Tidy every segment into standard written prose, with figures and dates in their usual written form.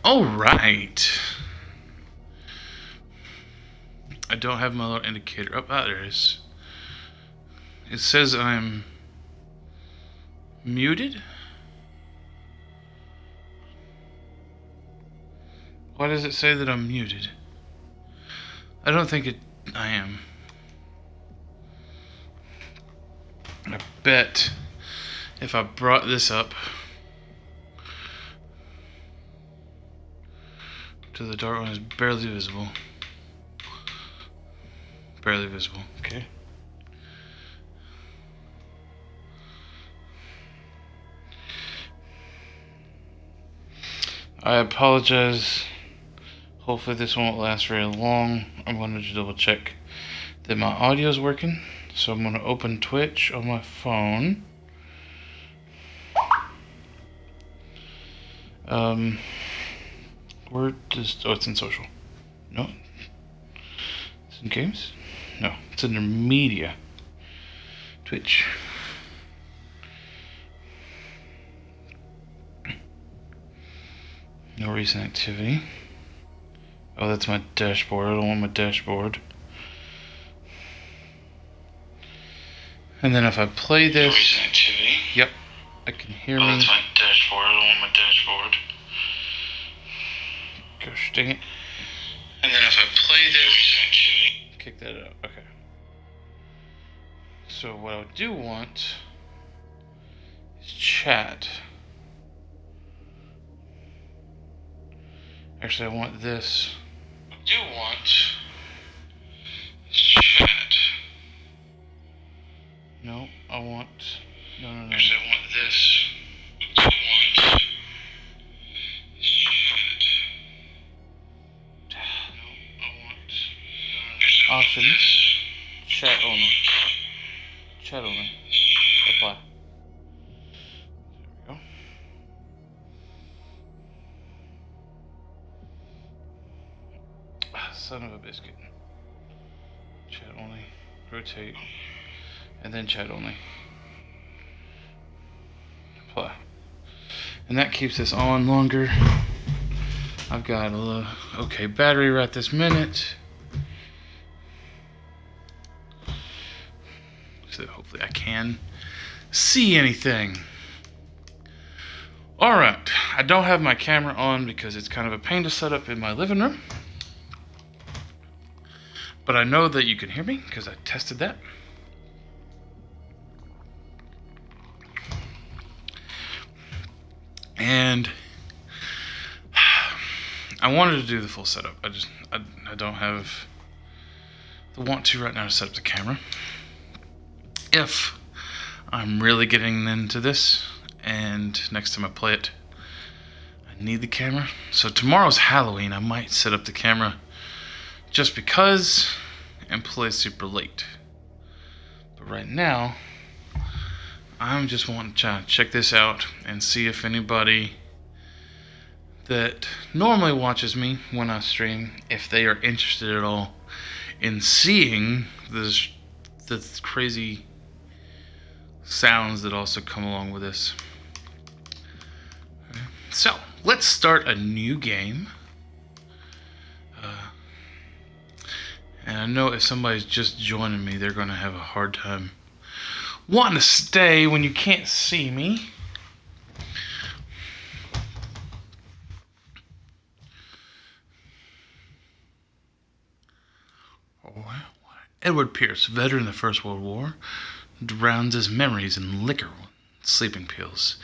All right. I don't have my little indicator. Oh, there it is. It says I'm muted. Why does it say that I'm muted? I don't think I am. I bet if I brought this up to the dark one, is barely visible. Barely visible. Okay. I apologize. Hopefully this won't last very long. I'm going to double check that my audio is working. So I'm going to open Twitch on my phone. Where does... Oh, it's in social. No. It's in games? No. It's under media. Twitch. No recent activity. Oh, that's my dashboard. I don't want my dashboard. And then if I play this... No recent activity. Yep. I can hear me. Oh, that's my dashboard. I don't want my dashboard. Gosh dang it. And then if I play this... Kick that out. Okay. So what I do want is chat. Actually, I want this. I do want chat. No, I want... No. Actually, I want this. I do want chat. No, I want... No. Options. Chat only. Chat only. Apply. There we go. Son of a biscuit. Chat only. Rotate. And then chat only. Apply. And that keeps this on longer. I've got a okay battery right this minute. So hopefully I can see anything. Alright. I don't have my camera on because it's kind of a pain to set up in my living room. But I know that you can hear me because I tested that. And I wanted to do the full setup. I don't have the want to right now to set up the camera. If I'm really getting into this and next time I play it, I need the camera. So tomorrow's Halloween. I might set up the camera just because and play super late. But right now, I'm just wanting to check this out and see if anybody that normally watches me when I stream, if they are interested at all in seeing the crazy sounds that also come along with this. So, let's start a new game. And I know if somebody's just joining me, they're going to have a hard time wanting to stay when you can't see me. Edward Pierce, veteran of the First World War, drowns his memories in liquor and sleeping pills.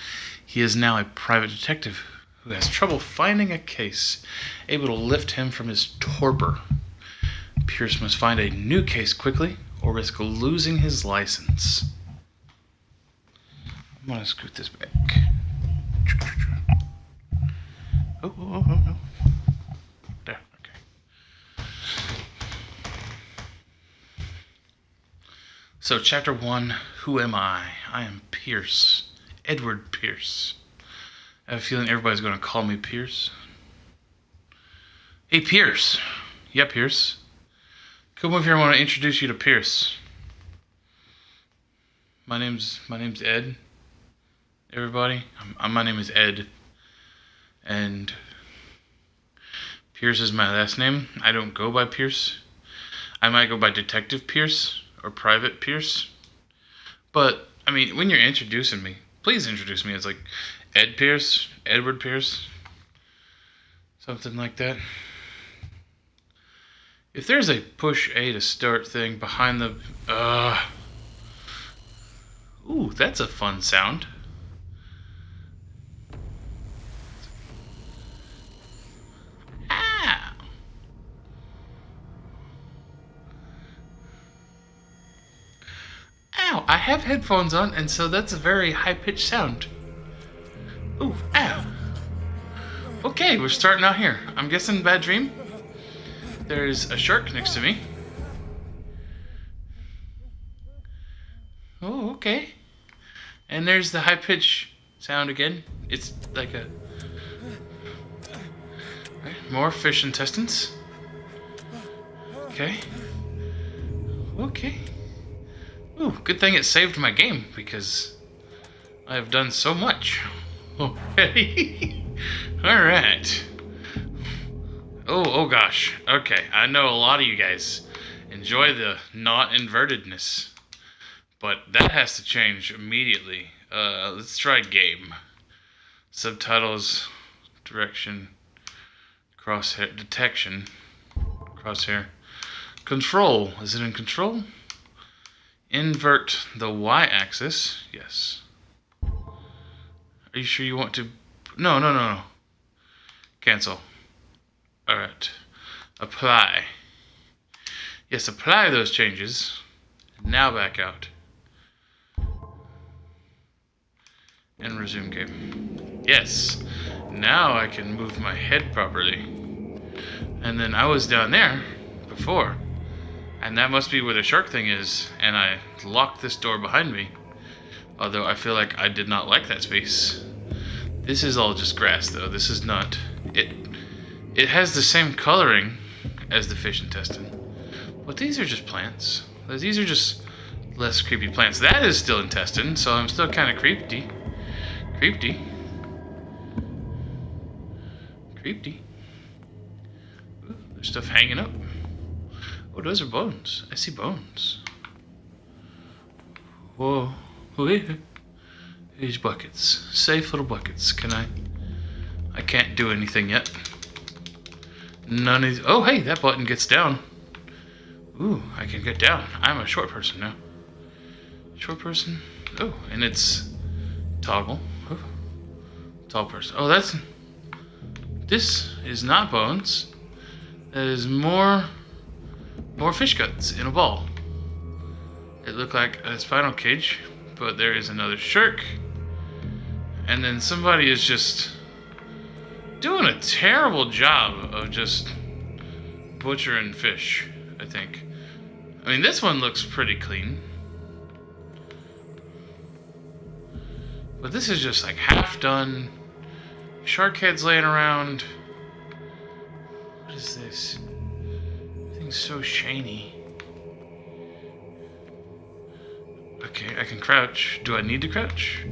He is now a private detective who has trouble finding a case able to lift him from his torpor. Pierce must find a new case quickly or risk losing his license. I'm going to scoot this back. Oh. There, okay. So, Chapter 1, Who Am I? I am Pierce. Edward Pierce. I have a feeling everybody's going to call me Pierce. Hey, Pierce. Yeah, Pierce. Come over here. I want to introduce you to Pierce. My name's Ed. Everybody, my name is Ed, and Pierce is my last name. I don't go by Pierce. I might go by Detective Pierce or Private Pierce. But, I mean, when you're introducing me, please introduce me as like Ed Pierce, Edward Pierce, something like that. If there's a push A to start thing behind the... Ooh, that's a fun sound. Ow! Ow, I have headphones on, and so that's a very high-pitched sound. Ooh, ow. Okay, we're starting out here. I'm guessing bad dream. There's a shark next to me. Oh, okay. And there's the high-pitched sound again. It's like a... Right, more fish intestines. Okay. Okay. Ooh, good thing it saved my game, because I have done so much. Okay. Alright. Oh gosh. Okay, I know a lot of you guys enjoy the not invertedness, but that has to change immediately. Let's try game. Subtitles, direction, crosshair, detection, crosshair. Control, is it in control? Invert the y-axis, yes. Are you sure you want to? No. Cancel. Alright. Apply. Yes, apply those changes. Now back out. And resume game. Yes. Now I can move my head properly. And then I was down there before. And that must be where the shark thing is. And I locked this door behind me. Although I feel like I did not like that space. This is all just grass though. This is not... It has the same coloring as the fish intestine. But these are just plants. These are just less creepy plants. That is still intestine, so I'm still kind of creepy. Creepy. Ooh, there's stuff hanging up. Oh, those are bones. I see bones. Whoa. These buckets. Safe little buckets. Can I can't do anything yet. None of these. Oh, hey, that button gets down. Ooh, I can get down. I'm a short person now. Short person. Oh, and it's toggle. Oh, tall person. Oh, this is not bones. That is more fish guts in a ball. It looked like a spinal cage, but there is another shark. And then somebody is just doing a terrible job of just butchering fish, I think. I mean, this one looks pretty clean. But this is just like half done. Shark heads laying around. What is this? Everything's so shiny. Okay, I can crouch. Do I need to crouch?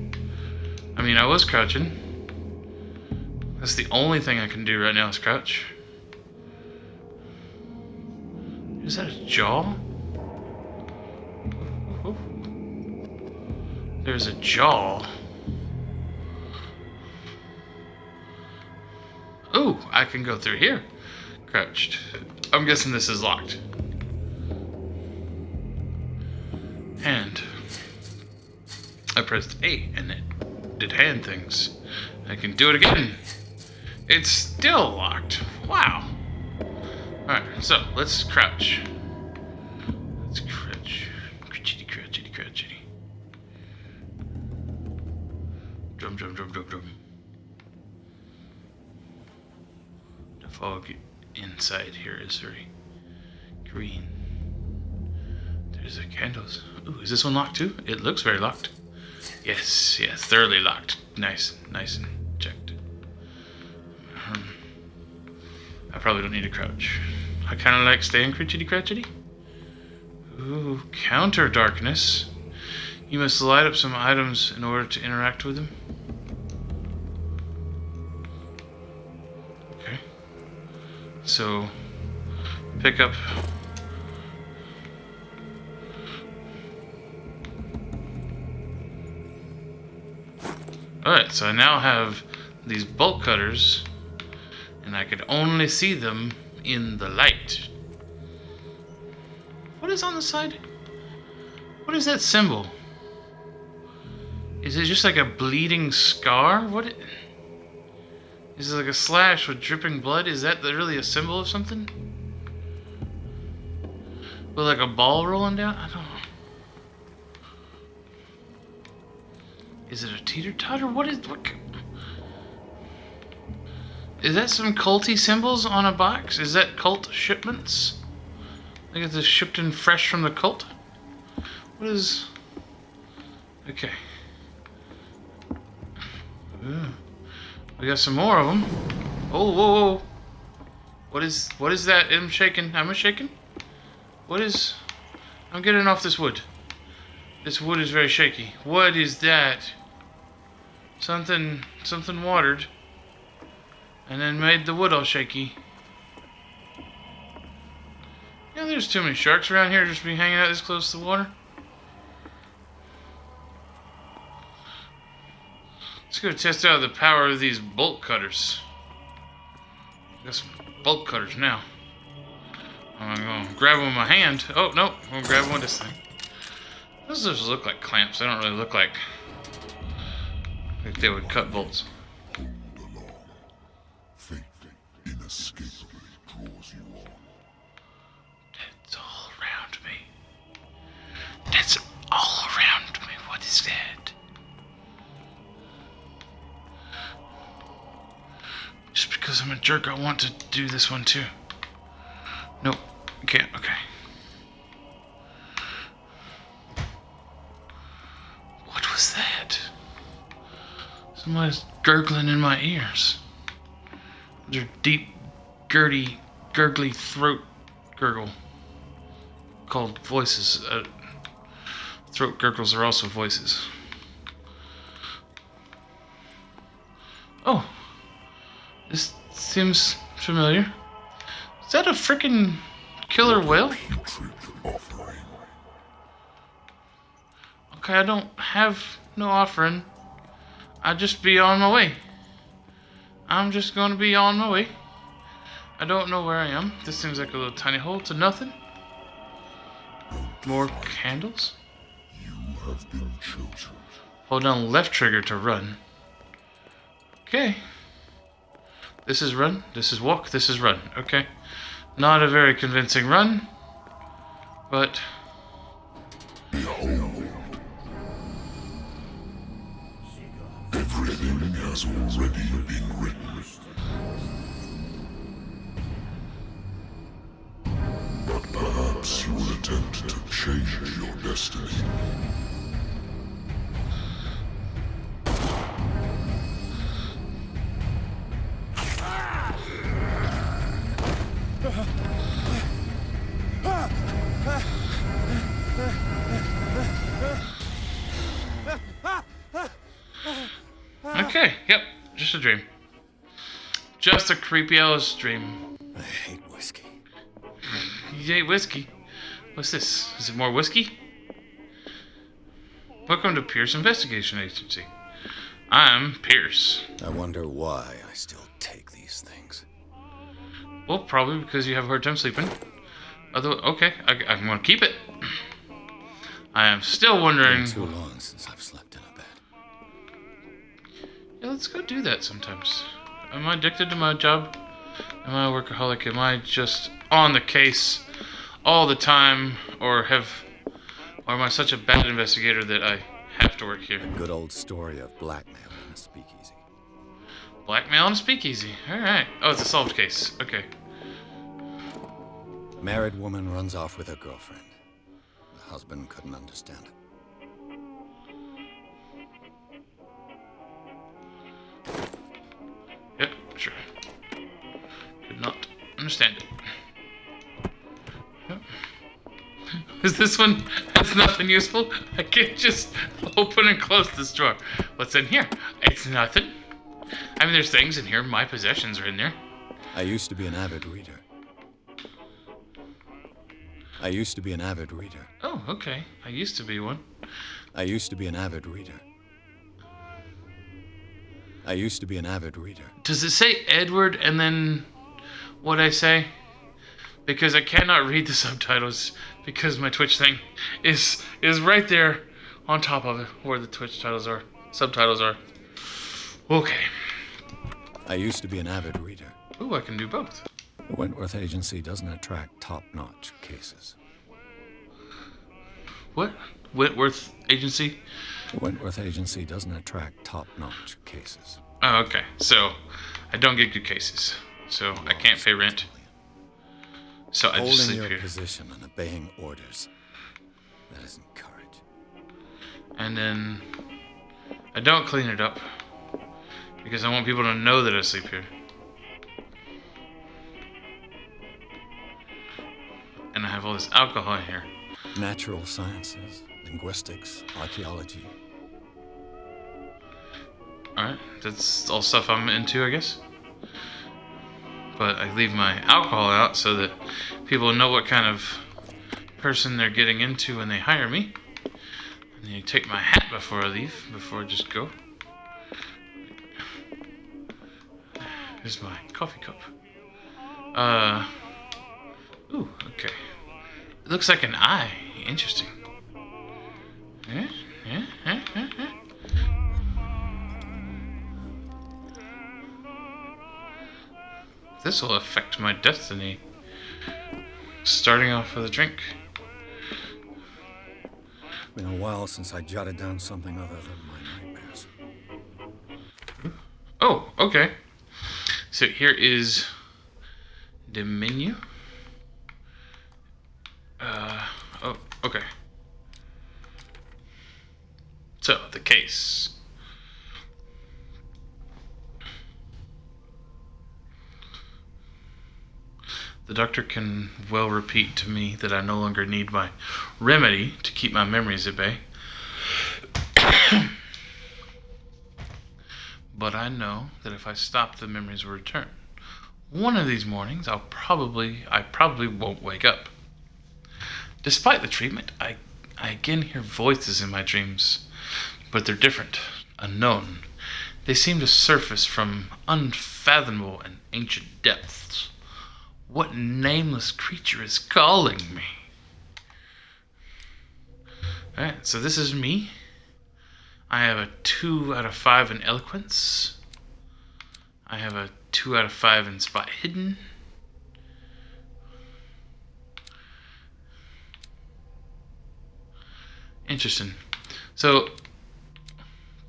I mean, I was crouching. That's the only thing I can do right now is crouch. Is that a jaw? There's a jaw. Ooh, I can go through here. Crouched. I'm guessing this is locked. Hand. I pressed A and it did hand things. I can do it again. It's still locked. Wow. Alright, so let's crouch. Let's crouch. Crouchity, crouchity, crouchity. Drum, drum, drum, drum, drum. The fog inside here is very green. There's the candles. Ooh, is this one locked too? It looks very locked. Yes, thoroughly locked. Nice and checked. I probably don't need to crouch. I kind of like staying crouchity crouchity. Ooh, counter darkness. You must light up some items in order to interact with them. Okay. So, pick up. Alright, so I now have these bolt cutters, and I could only see them in the light. What is on the side? What is that symbol? Is it just like a bleeding scar? What? Is it like a slash with dripping blood? Is that really a symbol of something? With like a ball rolling down? I don't know. Is it a teeter-totter? What? Is that some culty symbols on a box? Is that cult shipments? I guess it's shipped in fresh from the cult? What is... Okay. Ooh. We got some more of them. Oh, whoa, whoa. What is that? I'm shaking. I'm shaking? What is... I'm getting off this wood. This wood is very shaky. What is that? Something watered. And then made the wood all shaky. Yeah, there's too many sharks around here just be hanging out this close to the water. Let's go test out the power of these bolt cutters. Got some bolt cutters now. I'm gonna grab them with my hand. Oh, no, I'm gonna grab them with this thing. Those just look like clamps. They don't really look like they would cut bolts. Inescapably draws you on. That's all around me. That's all around me. What is that? Just because I'm a jerk, I want to do this one too. Nope, I can't. Okay. What was that? Somebody's gurgling in my ears. Their deep, gurgly throat gurgle called voices. Throat gurgles are also voices. Oh, this seems familiar. Is that a freaking killer whale? Okay, I don't have no offering. I'll just be on my way. I'm just gonna be on my way. I don't know where I am. This seems like a little tiny hole to nothing. More candles? You have been chosen. Hold down left trigger to run. Okay. This is run, this is walk, this is run. Okay. Not a very convincing run, but... Behold. Everything has already been written. But perhaps you will attempt to change your destiny. Okay, yep, just a dream. Just a creepy ass dream. I hate whiskey. You hate whiskey? What's this? Is it more whiskey? Welcome to Pierce Investigation Agency. I'm Pierce. I wonder why I still take these things. Well, probably because you have a hard time sleeping. Okay, I'm gonna keep it. I am still wondering... It's been too long since I've slept in a bed. Yeah, let's go do that sometimes. Am I addicted to my job? Am I a workaholic? Am I just on the case all the time? Or am I such a bad investigator that I have to work here? A good old story of blackmail in a speakeasy. Blackmail in a speakeasy. Alright. Oh, it's a solved case. Okay. Married woman runs off with her girlfriend. The husband couldn't understand it. Yep, sure. Could not understand it. Yep. Is this one has nothing useful? I can't just open and close this drawer. What's in here? It's nothing. I mean, there's things in here. My possessions are in there. I used to be an avid reader. I used to be an avid reader. Oh, okay. I used to be one. I used to be an avid reader. I used to be an avid reader. Does it say Edward and then what I say? Because I cannot read the subtitles because my Twitch thing is right there on top of it where the Twitch subtitles are. Okay. I used to be an avid reader. Ooh, I can do both. The Wentworth Agency doesn't attract top-notch cases. What? Whitworth Agency? The Wentworth Agency doesn't attract top-notch cases. Oh, okay. So, I don't get good cases. So, I can't pay rent. So, I just sleep Holding your here. position and obeying orders. That isn't courage. And then, I don't clean it up. Because I want people to know that I sleep here. And I have all this alcohol in here. Natural sciences, linguistics, archaeology. Alright, that's all stuff I'm into, I guess. But I leave my alcohol out so that people know what kind of person they're getting into when they hire me. And then you take my hat before I leave, before I just go. Here's my coffee cup. Ooh, okay. It looks like an eye. Interesting. Yeah. This will affect my destiny. Starting off with a drink. Been a while since I jotted down something other than my nightmares. Oh, okay. So here is the menu. Oh, okay. So, the case. The doctor can well repeat to me that I no longer need my remedy to keep my memories at bay. But I know that if I stop, the memories will return. One of these mornings, I probably won't wake up. Despite the treatment, I again hear voices in my dreams, but they're different, unknown. They seem to surface from unfathomable and ancient depths. What nameless creature is calling me? Alright, so this is me. I have a 2 out of 5 in eloquence. I have a 2 out of 5 in spot hidden. Interesting. So,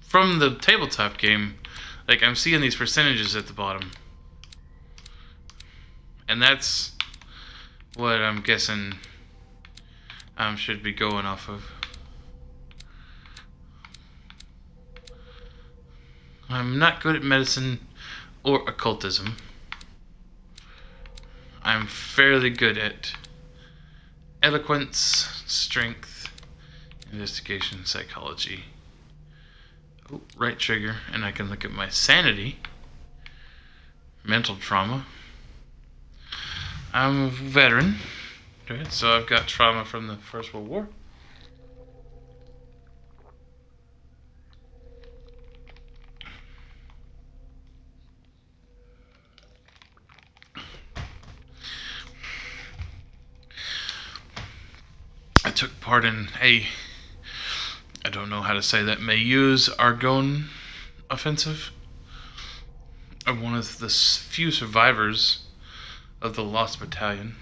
from the tabletop game, like, I'm seeing these percentages at the bottom. And that's what I'm guessing I should be going off of. I'm not good at medicine or occultism. I'm fairly good at eloquence, strength, investigation, psychology. Oh, right trigger, and I can look at my sanity, mental trauma. I'm a veteran, okay, so I've got trauma from the First World War. I took part in I don't know how to say that, Mayu's Argonne offensive. I'm one of the few survivors of the Lost Battalion,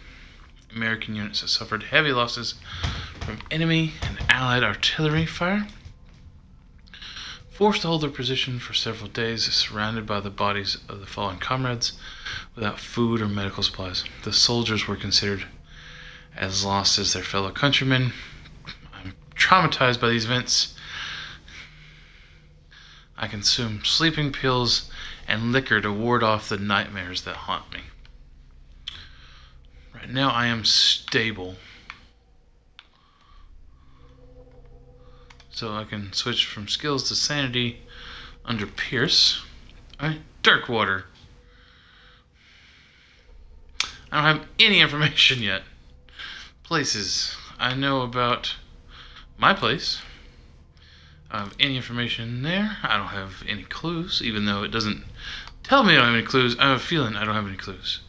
American units that suffered heavy losses from enemy and allied artillery fire. Forced to hold their position for several days, surrounded by the bodies of the fallen comrades, without food or medical supplies. The soldiers were considered as lost as their fellow countrymen. I'm traumatized by these events. I consume sleeping pills and liquor to ward off the nightmares that haunt me. Right now I am stable. So I can switch from skills to sanity under Pierce. Alright, Dark Water. I don't have any information yet. Places. I know about my place. I don't have any information there. I don't have any clues, even though it doesn't tell me I don't have any clues. I have a feeling I don't have any clues.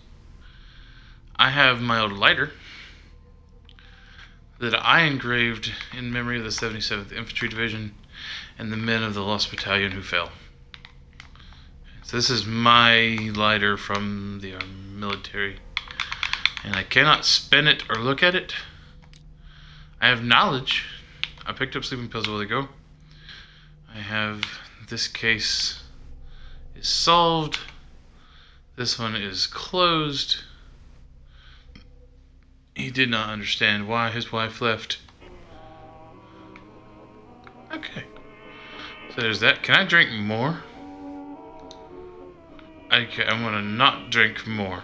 I have my old lighter that I engraved in memory of the 77th Infantry Division and the men of the Lost Battalion who fell. So this is my lighter from the military, and I cannot spin it or look at it. I have knowledge. I picked up sleeping pills a while ago. I have this case is solved. This one is closed. He did not understand why his wife left. Okay. So there's that. Can I drink more? Okay, I'm gonna not drink more.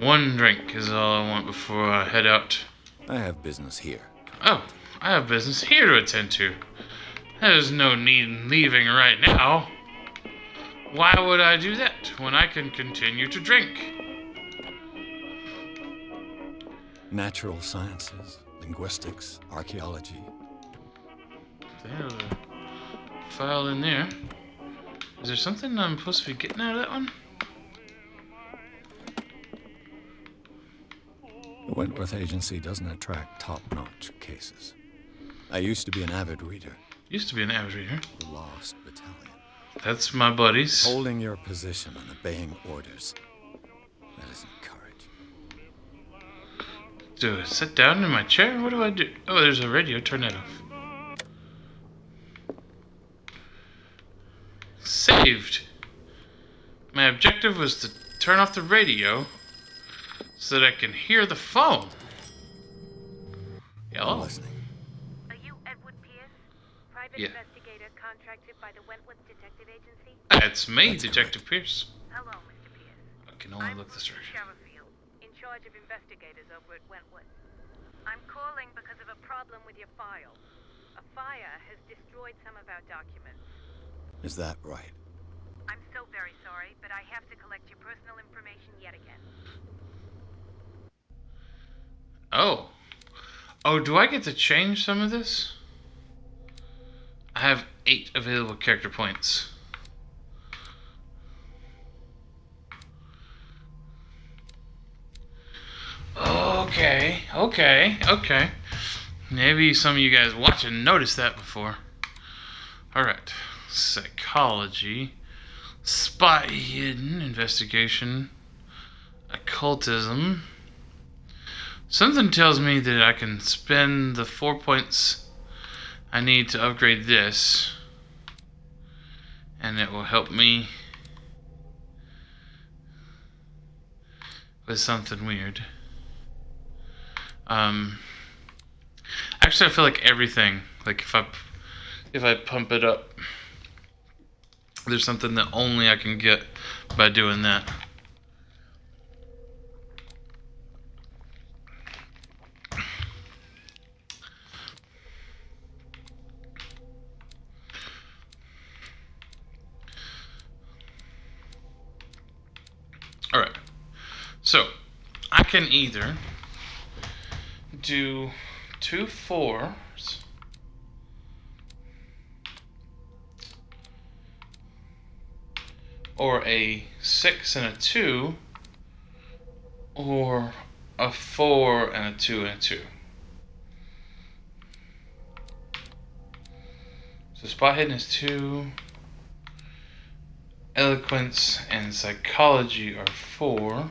One drink is all I want before I head out. I have business here. Oh, I have business here to attend to. There's no need in leaving right now. Why would I do that when I can continue to drink? Natural sciences, linguistics, archaeology. There's a file in there. Is there something I'm supposed to be getting out of that one? The Wentworth Agency doesn't attract top-notch cases. I used to be an avid reader. Used to be an average reader. The Lost Battalion. That's my buddies. Holding your position and obeying orders. That isn't courage. Do I sit down in my chair? What do I do? Oh, there's a radio. Turn that off. Saved. My objective was to turn off the radio so that I can hear the phone. I'm Hello? listening. Are you Edward Pierce, private Yeah. investigator contracted by the Wentworth Detective Agency? That's me, That's Detective Pierce. Hello, Mr. Pierce. I can only I'm look this Lucy direction. Sherifield, in charge of investigators over at Wentworth. I'm calling because of a problem with your file. A fire has destroyed some of our documents. Is that right? I'm so very sorry, but I have to collect your personal information yet again. Oh. Oh, do I get to change some of this? I have 8 available character points. Okay. Maybe some of you guys watching noticed that before. Alright. Psychology. Spot hidden. Investigation. Occultism. Something tells me that I can spend the 4 points I need to upgrade this, and it will help me with something weird. Actually, I feel like everything, like if I pump it up, there's something that only I can get by doing that. Alright, so I can either do 2 4s or a 6 and a 2 or a 4 and a 2 and a 2. So spot hidden is 2. Eloquence and psychology are 4.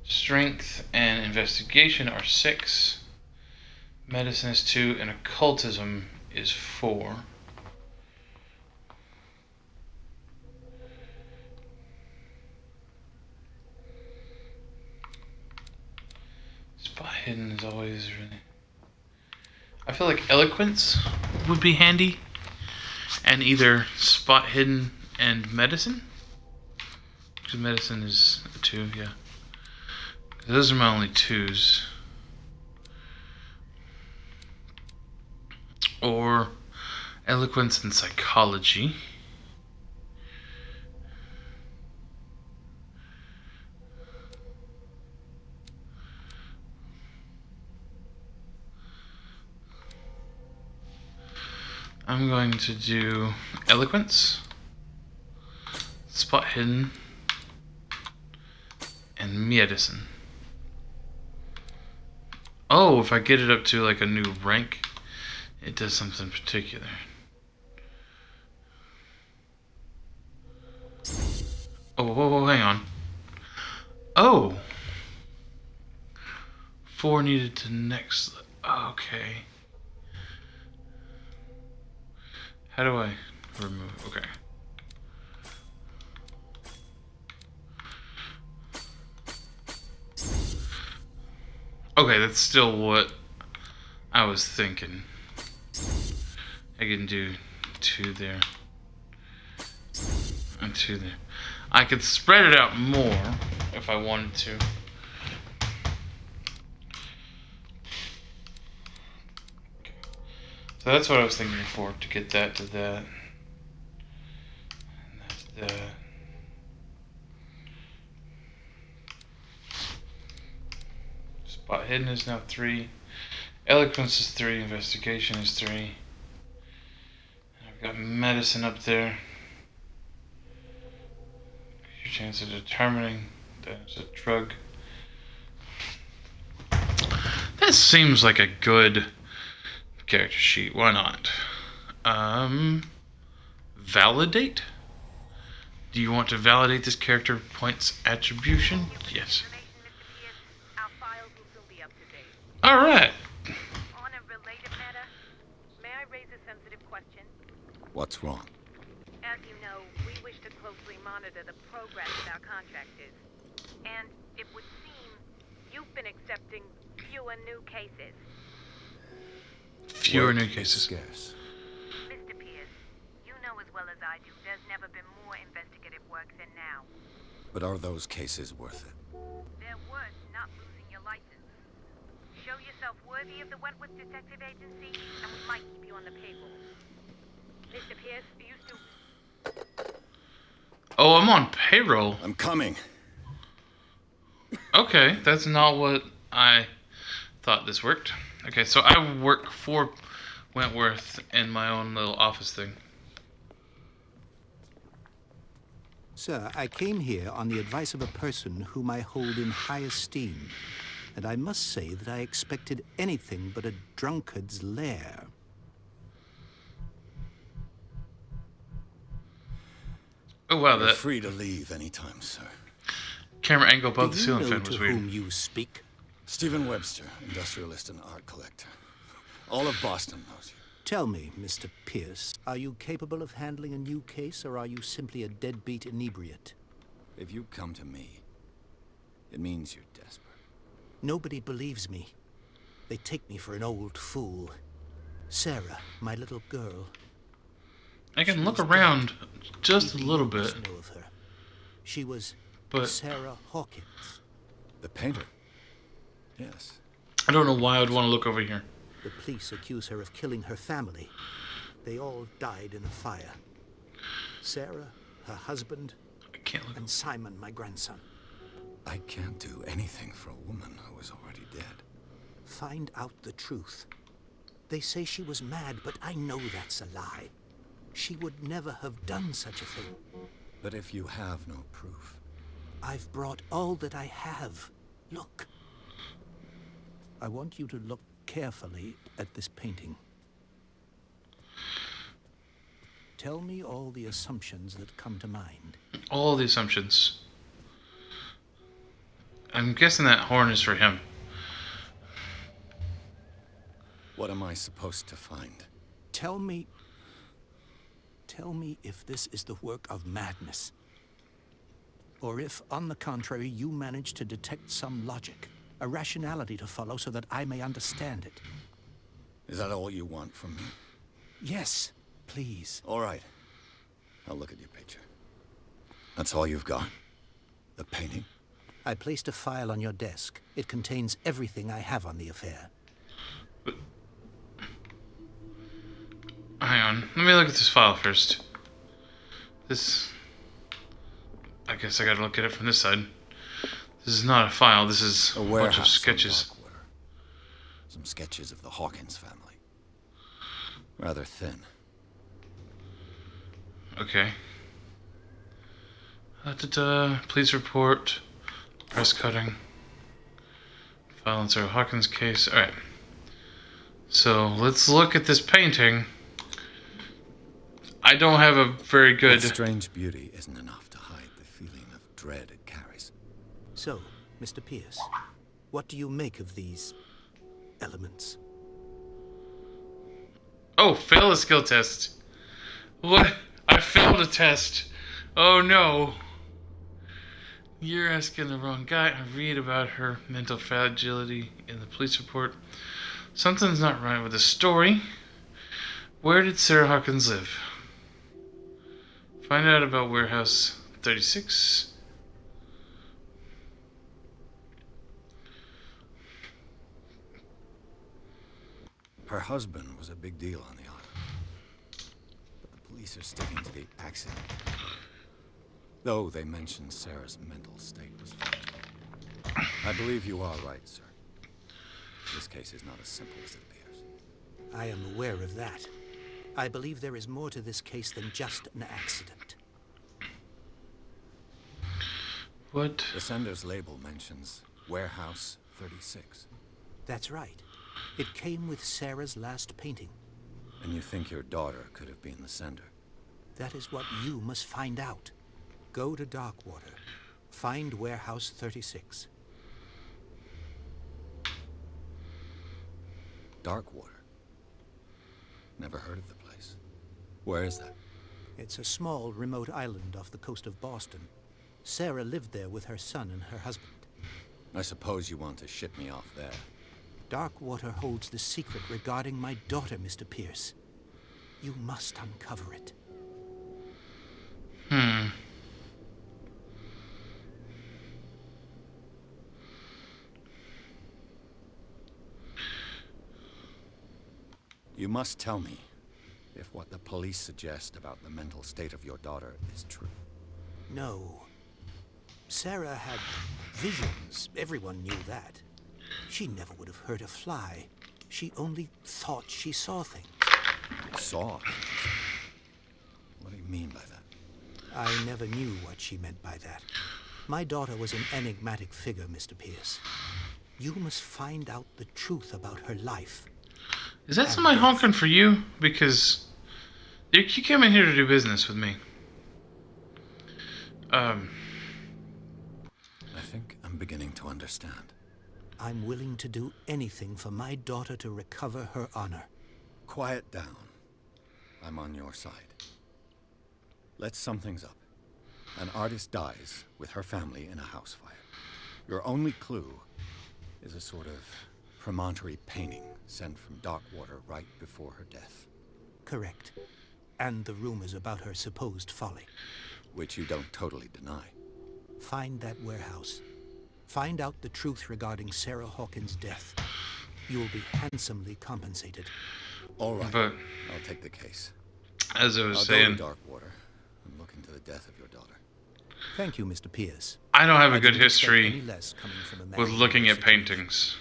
Strength and investigation are 6. Medicine is 2, and occultism is 4. Spot hidden is always really... I feel like eloquence would be handy, and either spot hidden and medicine, because medicine is a 2, yeah. Those are my only 2s. Or eloquence and I'm going to do eloquence, spot hidden, and medicine. Oh, if I get it up to like a new rank, it does something particular. Oh, whoa, hang on. Oh! 4 needed to next. Okay. How do I remove? Okay. Okay, that's still what I was thinking. I can do 2 there. And 2 there. I could spread it out more if I wanted to. Okay. So that's what I was thinking for, to get that to that. And that's that. Spot hidden is now 3. Eloquence is 3. Investigation is 3. And I've got medicine up there. Your chance of determining that's a drug. That seems like a good character sheet. Why not? Validate? Do you want to validate this character points attribution? Yes. Alright. On a related matter, may I raise a sensitive question? What's wrong? As you know, we wish to closely monitor the progress of our contractors. And it would seem you've been accepting fewer new cases. Fewer new Work is cases. scarce. Mr. Pierce, you know as well as I do there's never been more investigative work than now. But are those cases worth it? They're worth not losing your license. Show yourself worthy of the Wentworth Detective Agency, and we might keep you on the payroll. Mr. Pierce, are you still... Oh, I'm on payroll. I'm coming. Okay, that's not what I thought this worked. Okay, so I work for Wentworth in my own little office thing. Sir, I came here on the advice of a person whom I hold in high esteem, and I must say that I expected anything but a drunkard's lair. Oh wow, You're that free to leave anytime, sir. camera angle above the Do you ceiling know fan to was weird. whom you speak? Stephen Webster, industrialist and art collector. All of Boston knows you. Tell me, Mr. Pierce, are you capable of handling a new case, or are you simply a deadbeat inebriate? If you come to me, it means you're desperate. Nobody believes me. They take me for an old fool. Sarah, my little girl. I can She look was around just a Even little you bit, must know of her. She was but Sarah Hawkins. The painter? Yes. I don't know why I would want to look over here. The police accuse her of killing her family. They all died in a fire. Sarah, her husband, I can't look. and Simon, my grandson. I can't do anything for a woman who is already dead. Find out the truth. They say she was mad, but I know that's a lie. She would never have done such a thing. But if you have no proof, I've brought all that I have. Look. I want you to look carefully at this painting. Tell me all the assumptions that come to mind. All the assumptions. I'm guessing that horn is for him. what am I supposed to find? Tell me if this is the work of madness. Or if, on the contrary, you manage to detect some logic, a rationality to follow so that I may understand it. Is that all you want from me? Yes, please. All right. I'll look at your picture. That's all you've got? The painting? I placed a file on your desk. It contains everything I have on the affair. But... hang on. Let me look at this file first. This... I guess I gotta look at it from this side. This is not a file. This is a bunch of sketches. Some sketches of the Hawkins family. Rather thin. Okay. Police report. Press cutting. File in Sarah Hawkins' case. Alright. So let's look at this painting. I don't have a very good... Its strange beauty isn't enough to hide the feeling of dread it carries. So, Mr. Pierce, what do you make of these elements? Oh, fail a skill test. What? I failed a test. Oh no. You're asking the wrong guy. I read about her mental fragility in the police report. Something's not right with the story. Where did Sarah Hawkins live? Find out about Warehouse 36. Her husband was a big deal on the island. But the police are sticking to the accident. Though they mentioned Sarah's mental state was fragile. I believe you are right, sir. This case is not as simple as it appears. I am aware of that. I believe there is more to this case than just an accident. What? The sender's label mentions Warehouse 36. That's right. It came with Sarah's last painting. And you think your daughter could have been the sender? That is what you must find out. Go to Darkwater. Find Warehouse 36. Darkwater? Never heard of the place. Where is that? It's a small, remote island off the coast of Boston. Sarah lived there with her son and her husband. I suppose you want to ship me off there. Darkwater holds the secret regarding my daughter, Mr. Pierce. You must uncover it. You must tell me if what the police suggest about the mental state of your daughter is true. No. Sarah had visions. Everyone knew that. She never would have hurt a fly. She only thought she saw things. Saw things? What do you mean by that? I never knew what she meant by that. My daughter was an enigmatic figure, Mr. Pierce. You must find out the truth about her life. Is that somebody honking for you? Because you came in here to do business with me. I think I'm beginning to understand. I'm willing to do anything for my daughter to recover her honor. Quiet down. I'm on your side. Let's sum things up. An artist dies with her family in a house fire. Your only clue is a sort of promontory painting sent from Darkwater right before her death. Correct. And the rumors about her supposed folly. Which you don't totally deny. Find that warehouse. Find out the truth regarding Sarah Hawkins' death. You will be handsomely compensated. All right. But I'll take the case. as I was I'll saying, go to Darkwater and look into the death of your daughter. Thank you, Mr. Pierce. I don't have a I good didn't expect any history less coming from a man with in looking your at situation. paintings.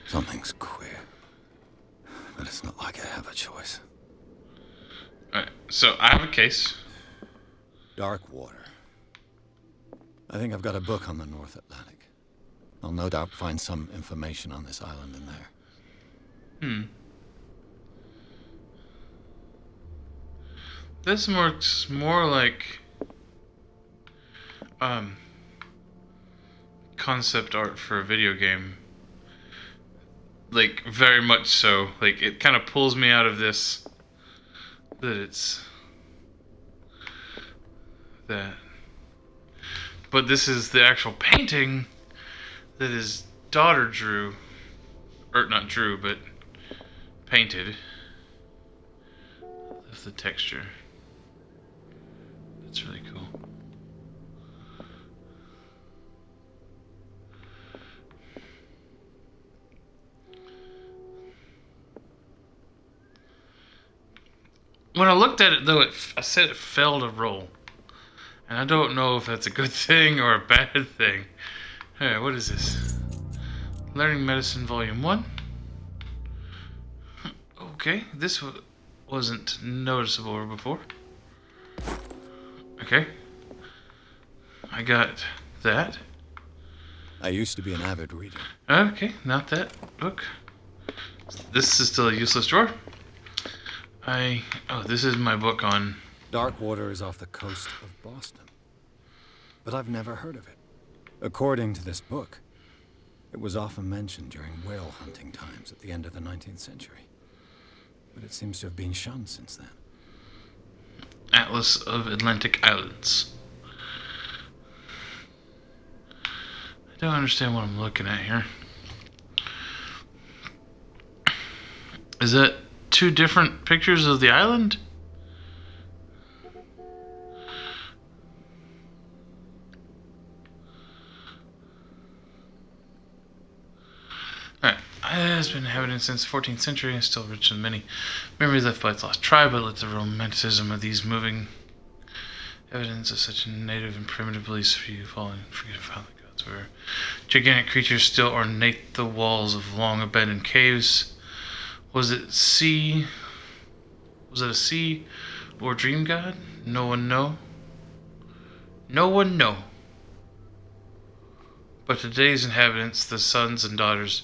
Something's queer. But it's not like I have a choice. Alright, so I have a case. Darkwater. I think I've got a book on the North Atlantic. I'll no doubt find some information on this island in there. This looks more like concept art for a video game. Like, very much so. Like, it kind of pulls me out of this. That it's that. But this is the actual painting that his daughter drew. Or not drew, but painted. That's the texture. That's really cool. When I looked at it, though, I said it failed to roll. And I don't know if that's a good thing or a bad thing. Hey, what is this? Learning Medicine Volume 1. Okay, this wasn't noticeable before. Okay. I got that. I used to be an avid reader. Okay, not that book. This is still a useless drawer. Oh, this is my book on... Darkwater is off the coast of Boston. But I've never heard of it. According to this book, it was often mentioned during whale hunting times at the end of the 19th century. But it seems to have been shunned since then. Atlas of Atlantic Islands. I don't understand what I'm looking at here. Is that two different pictures of the island? Alright. It has been inhabited since the 14th century and still rich in many memories left by its lost tribe, but let the romanticism of these moving evidence of such a native and primitive beliefs for you falling forget how the gods were. Gigantic creatures still ornate the walls of long abandoned caves. Was it a sea or dream god? No one know. No one know. But today's inhabitants, the sons and daughters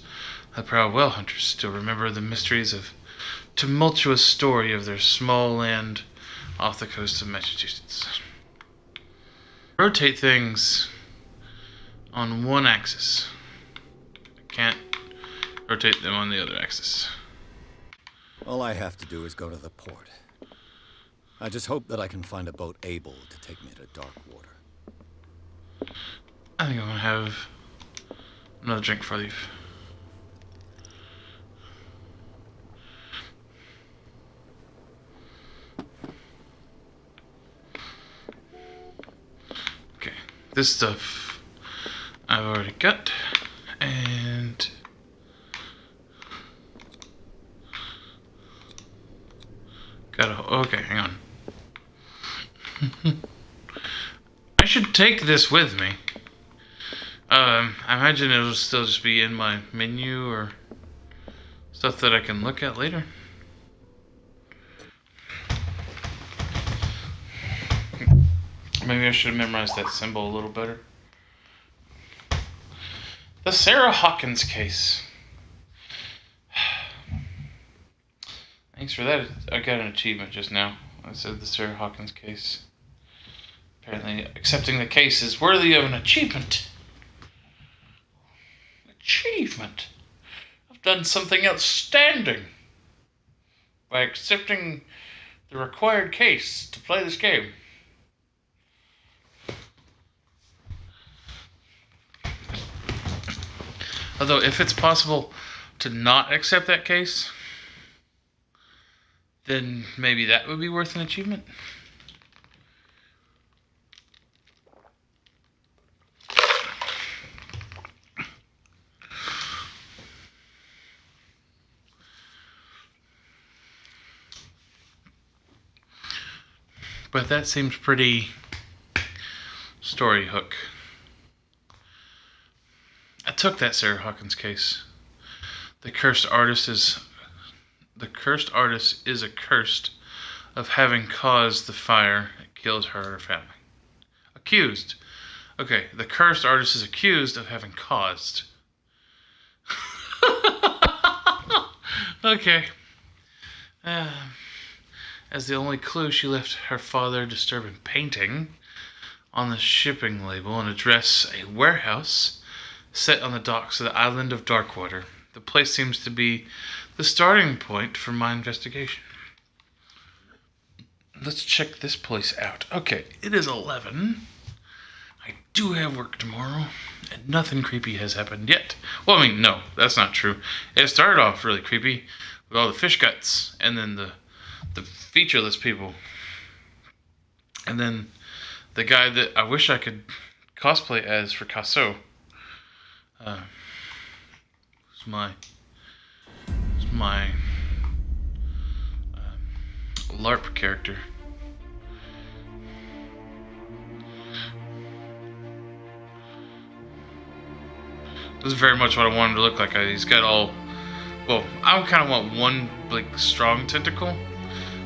of proud whale hunters, still remember the mysteries of tumultuous story of their small land off the coast of Massachusetts. Rotate things on one axis. I can't rotate them on the other axis. All I have to do is go to the port. I just hope that I can find a boat able to take me to Darkwater. I think I'm gonna have another drink before I leave. Okay, this stuff I've already got, and okay, hang on. I should take this with me. I imagine it'll still just be in my menu or stuff that I can look at later. Maybe I should have memorized that symbol a little better. The Sarah Hawkins case. Thanks for that. I got an achievement just now. I said the Sarah Hawkins case. Apparently, accepting the case is worthy of an achievement. Achievement? I've done something outstanding by accepting the required case to play this game. Although, if it's possible to not accept that case, then maybe that would be worth an achievement. But that seems pretty story hook. I took that Sarah Hawkins case. The cursed artist is accursed of having caused the fire that killed her and her family. Accused. Okay, the cursed artist is accused of having caused. Okay. As the only clue, she left her father disturbing painting on the shipping label and address a warehouse set on the docks of the island of Darkwater. The place seems to be the starting point for my investigation. Let's check this place out. Okay, it is 11. I do have work tomorrow, and nothing creepy has happened yet. Well, I mean, no, that's not true. It started off really creepy with all the fish guts, and then the featureless people. And then the guy that I wish I could cosplay as for Casso. Who's my LARP character. This is very much what I want him to look like. He's got all... Well, I kind of want one, like, strong tentacle,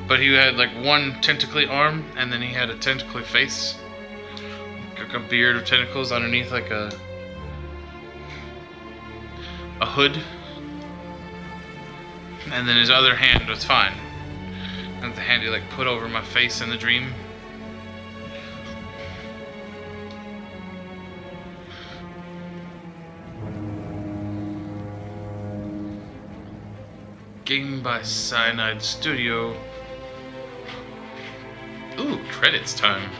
but he had like one tentacly arm, and then he had a tentacly face, like a beard of tentacles underneath, like a hood, and then his other hand was fine. And the hand he like put over my face in the dream. Game by Cyanide Studio. Ooh, credits time.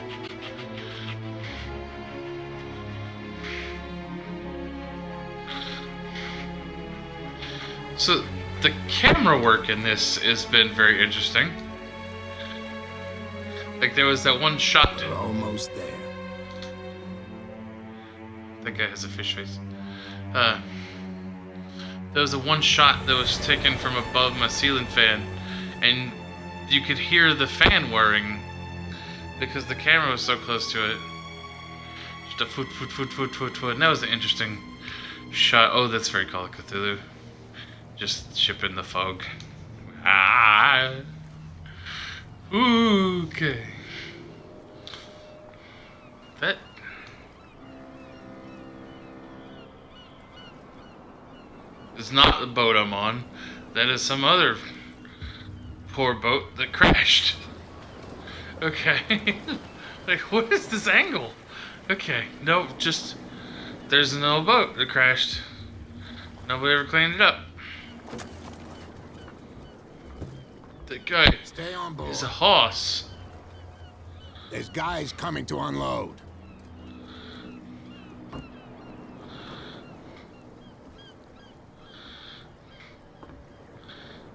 So the camera work in this has been very interesting. Like there was that one shot. We're almost there. That guy has a fish face. There was a one shot that was taken from above my ceiling fan, and you could hear the fan whirring because the camera was so close to it. Just a foot, and that was an interesting shot. Oh, that's very Call of Cthulhu. Just ship in the fog. Ah. Okay. That. Is not the boat I'm on. That is some other poor boat that crashed. Okay. Like, what is this angle? Okay, no, just there's no boat that crashed. Nobody ever cleaned it up. The guy Stay on board. is a horse. There's guys coming to unload.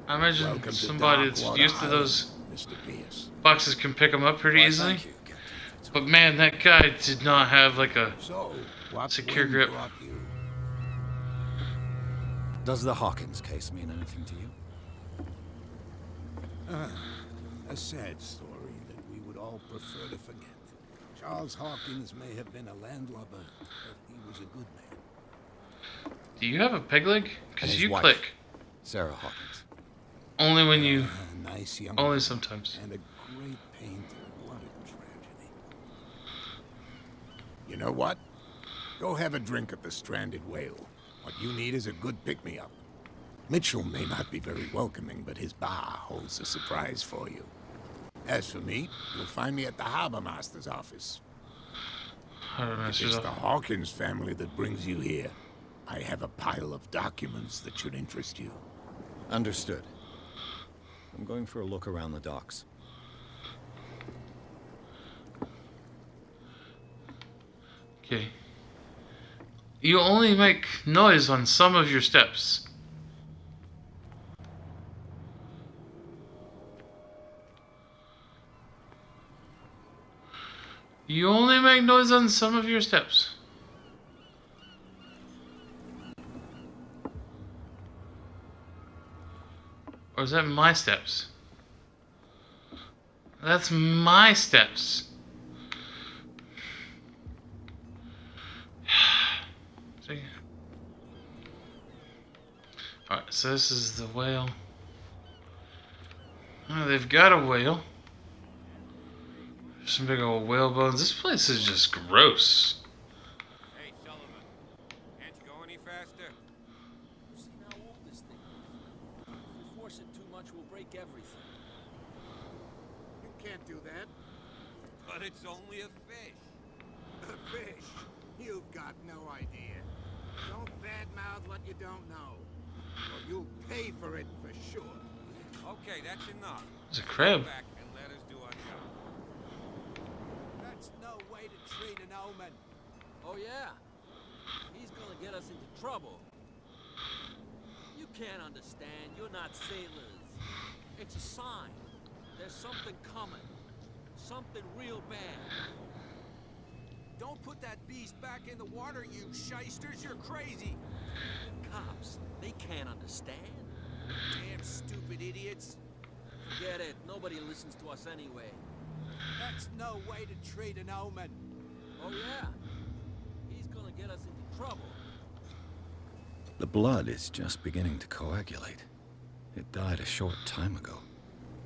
I imagine Welcome to somebody that's Darkwater used to Island, those Mr. Pierce. boxes can pick them up pretty easily. Thank you, Captain Fitzgerald. But man, that guy did not have like a So, what secure wind grip. brought you? Does the Hawkins case mean anything to you? A sad story that we would all prefer to forget. Charles Hawkins may have been a landlubber, but he was a good man. Do you have a peg leg? And Because his you wife, click. Sarah Hawkins. Only when you. A nice young Only woman sometimes. and a great painter. What a tragedy. You know what? Go have a drink at the Stranded Whale. What you need is a good pick-me-up. Mitchell may not be very welcoming, but his bar holds a surprise for you. As for me, you'll find me at the Harbor Master's office. I don't know. If it's the Hawkins family that brings you here, I have a pile of documents that should interest you. Understood. I'm going for a look around the docks. Okay. You only make noise on some of your steps. You only make noise on some of your steps. Or is that my steps? That's my steps. See? Alright, so this is the whale. Oh, they've got a whale. Some big old whale bones. This place is just gross. Hey, Sullivan. Can't you go any faster? You see how old this thing is? If we force it too much, we'll break everything. You can't do that. But it's only a fish. A fish? You've got no idea. Don't badmouth what you don't know. Or you'll pay for it for sure. Okay, that's enough. It's a crab. Go back and let us do our job. That's no way to treat an omen. Oh, yeah? He's gonna get us into trouble. You can't understand. You're not sailors. It's a sign. There's something coming. Something real bad. Don't put that beast back in the water, you shysters. You're crazy. Cops, they can't understand. Damn stupid idiots. Forget it. Nobody listens to us anyway. That's no way to treat an omen. Oh, yeah? He's gonna get us into trouble. The blood is just beginning to coagulate. It died a short time ago.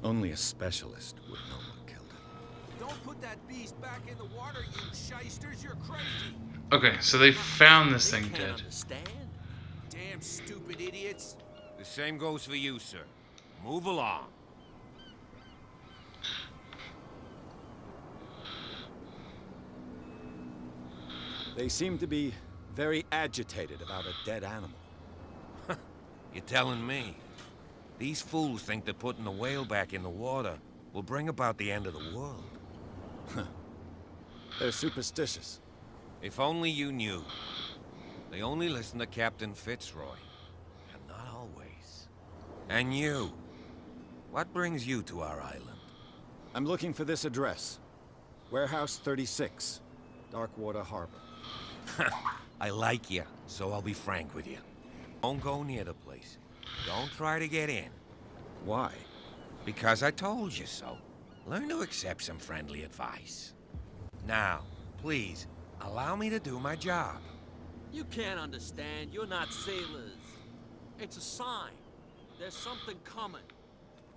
Only a specialist would know what killed him. Don't put that beast back in the water, you shysters. You're crazy. Okay, so they found this They thing can't dead. understand. Damn stupid idiots. The same goes for you, sir. Move along. They seem to be very agitated about a dead animal. You're telling me? These fools think that putting the whale back in the water will bring about the end of the world. They're superstitious. If only you knew. They only listen to Captain Fitzroy. And not always. And you. What brings you to our island? I'm looking for this address. Warehouse 36, Darkwater Harbor. I like you, so I'll be frank with you. Don't go near the place. Don't try to get in. Why? Because I told you so. Learn to accept some friendly advice. Now, please, allow me to do my job. You can't understand. You're not sailors. It's a sign. There's something coming.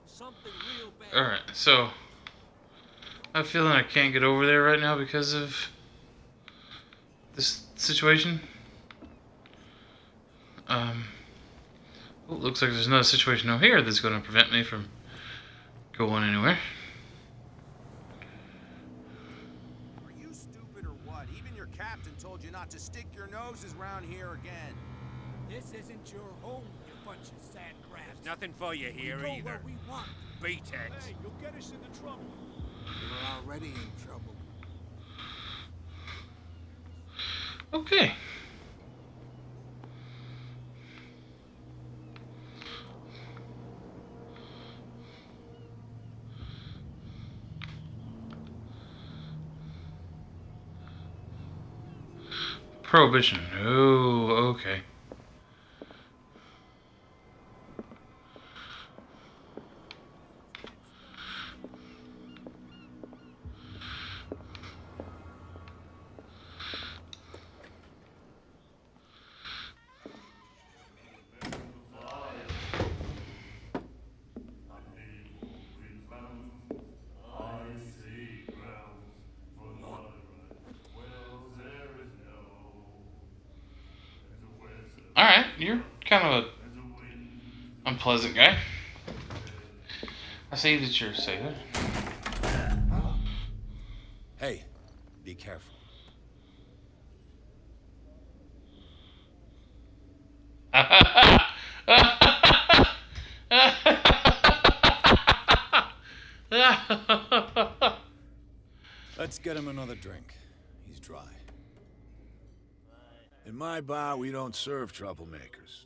Something real bad. Alright, so I have a feeling I can't get over there right now because of this situation. Oh, looks like there's another situation over here that's going to prevent me from going anywhere. Are you stupid or what? Even your captain told you not to stick your noses around here again. This isn't your home, you bunch of sand crabs. Nothing for you here we go either. where we want. Beat it. Hey, you'll get us into trouble. You're already in trouble. Okay. Prohibition. Oh, okay. Alright, you're kind of a unpleasant guy. I see that you're a sailor. Hey, be careful. Let's get him another drink. He's dry. In my bar, we don't serve troublemakers.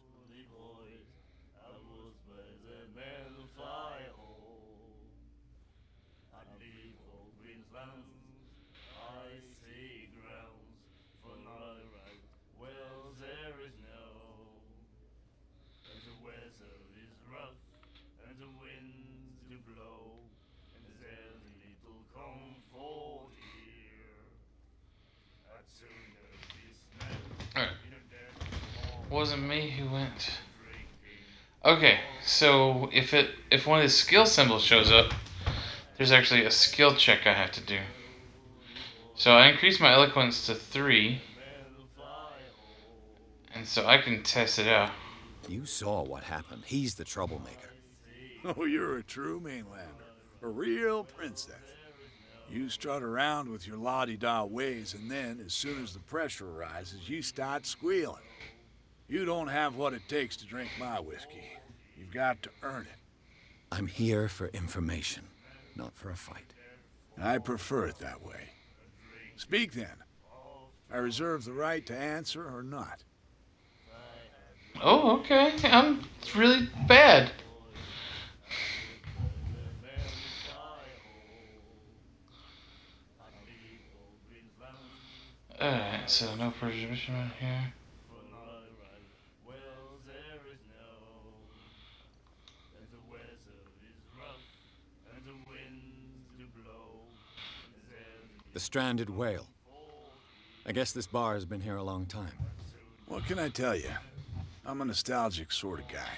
Alright. Wasn't me who went. Okay, so if one of the skill symbols shows up, there's actually a skill check I have to do. So I increased my eloquence to 3. And so I can test it out. You saw what happened. He's the troublemaker. Oh, you're a true mainlander. A real princess. You strut around with your la-di-da ways, and then, as soon as the pressure rises, you start squealing. You don't have what it takes to drink my whiskey. You've got to earn it. I'm here for information, not for a fight. I prefer it that way. Speak then. I reserve the right to answer or not. Oh, okay. I'm really bad. Alright, so no prohibition right here. The stranded whale. I guess this bar has been here a long time. What can I tell you? I'm a nostalgic sort of guy.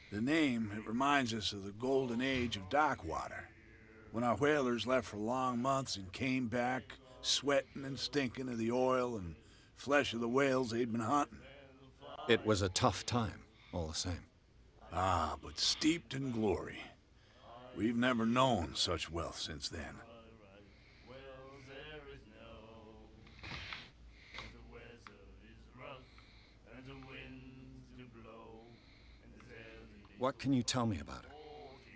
The name, it reminds us of the golden age of Darkwater, when our whalers left for long months and came back sweating and stinking of the oil and flesh of the whales they'd been hunting. It was a tough time, all the same. Ah, but steeped in glory. We've never known such wealth since then. What can you tell me about her?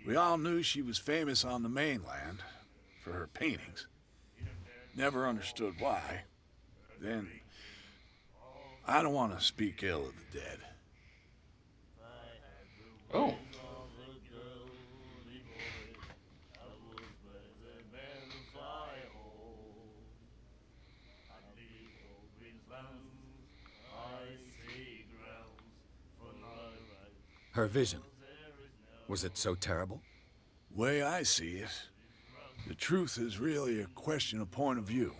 We all knew she was famous on the mainland for her paintings. Never understood why. Then, I don't want to speak ill of the dead. Oh. Her vision. Was it so terrible? Way I see it, the truth is really a question of point of view.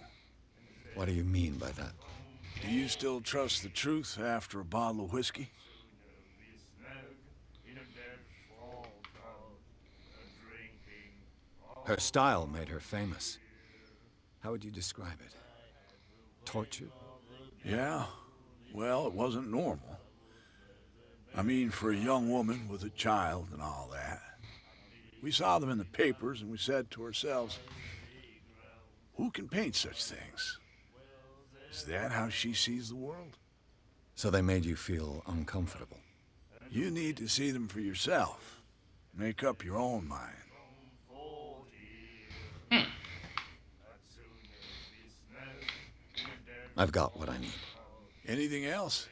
What do you mean by that? Do you still trust the truth after a bottle of whiskey? Her style made her famous. How would you describe it? Tortured? Yeah. Well, it wasn't normal. I mean, for a young woman with a child and all that. We saw them in the papers and we said to ourselves, who can paint such things? Is that how she sees the world? So they made you feel uncomfortable? You need to see them for yourself. Make up your own mind. I've got what I need. Anything else?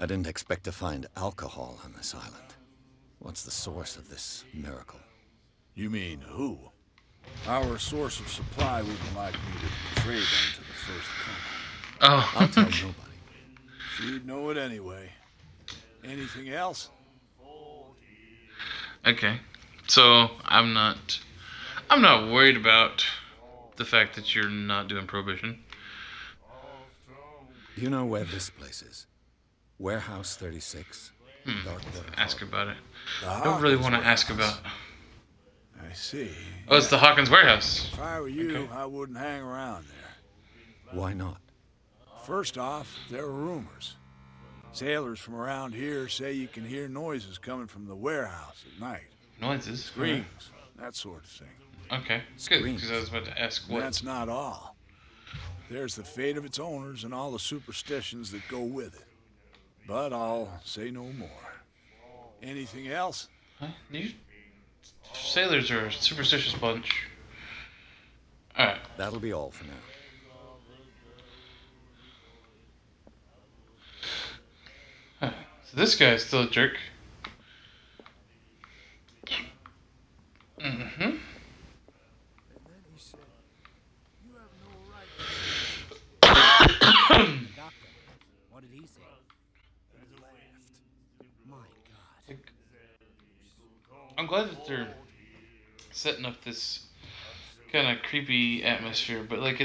I didn't expect to find alcohol on this island. What's the source of this miracle? You mean who? Our source of supply wouldn't like me to betray them to the first comer. Oh. I'll tell nobody. She'd know it anyway. Anything else? Okay. So I'm not worried about the fact that you're not doing prohibition. Do you know where this place is? Warehouse 36. Ask about it. I don't really want to ask about. I see. Oh, it's the Hawkins warehouse. If I were you, I wouldn't hang around there. Why not? First off, there are rumors. Sailors from around here say you can hear noises coming from the warehouse at night. Noises? Screams, that sort of thing. Okay, good, because I was about to ask what... That's not all. There's the fate of its owners and all the superstitions that go with it. But I'll say no more. Anything else? Huh? You... Sailors are a superstitious bunch. Alright. That'll be all for now. Huh. So this guy's still a jerk. Mm-hmm. And then he said, "You have no right to..." Doctor, what did he say? He laughed. My God. Like, I'm glad that they're setting up this kind of creepy atmosphere, but like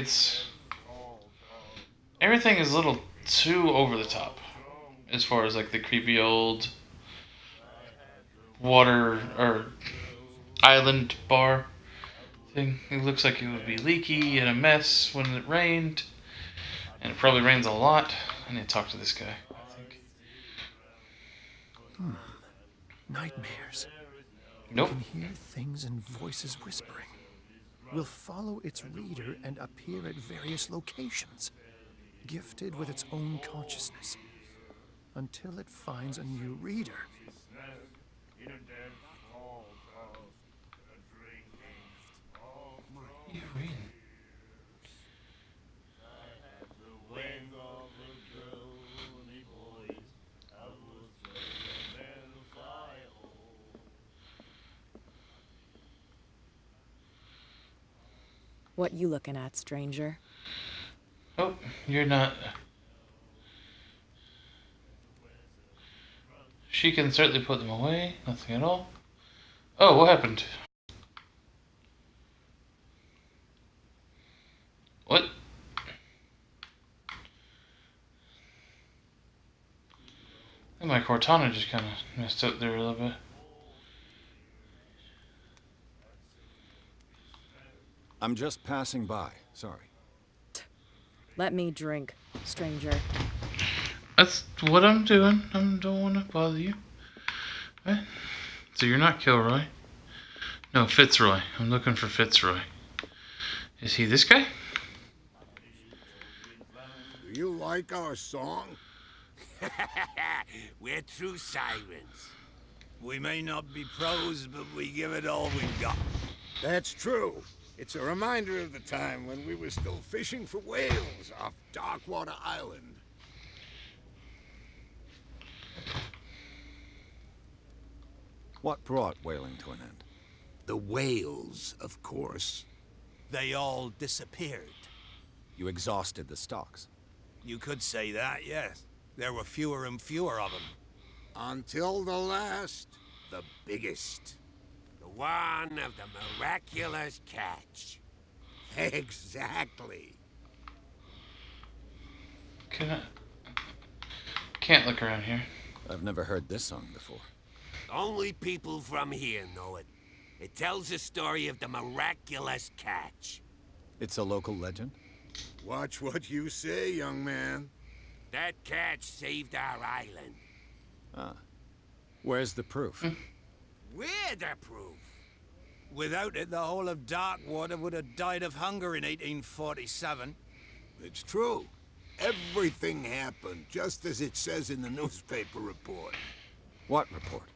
everything is a little too over the top as far as like the creepy old water or island bar thing. It looks like it would be leaky and a mess when it rained, and it probably rains a lot. I need to talk to this guy, I think. Nightmares. Nope. You can hear things and voices whispering. Will follow its reader and appear at various locations, gifted with its own consciousness, until it finds a new reader. You reading? What you looking at, stranger? Oh, you're not. She can certainly put them away. Nothing at all. Oh, what happened? Cortana just kind of messed up there a little bit. I'm just passing by. Sorry. Let me drink, stranger. That's what I'm doing. I don't want to bother you. What? So you're not Kilroy? No, Fitzroy. I'm looking for Fitzroy. Is he this guy? Do you like our song? We're true sirens. We may not be pros, but we give it all we've got. That's true. It's a reminder of the time when we were still fishing for whales off Darkwater Island. What brought whaling to an end? The whales, of course. They all disappeared. You exhausted the stocks. You could say that, yes. There were fewer and fewer of them. Until the last, the biggest. The one of the miraculous catch. Exactly. Can't look around here. I've never heard this song before. Only people from here know it. It tells the story of the miraculous catch. It's a local legend? Watch what you say, young man. That catch saved our island. Ah. Where's the proof? We're the proof. Without it, the whole of Darkwater would have died of hunger in 1847. It's true. Everything happened just as it says in the newspaper report. What report?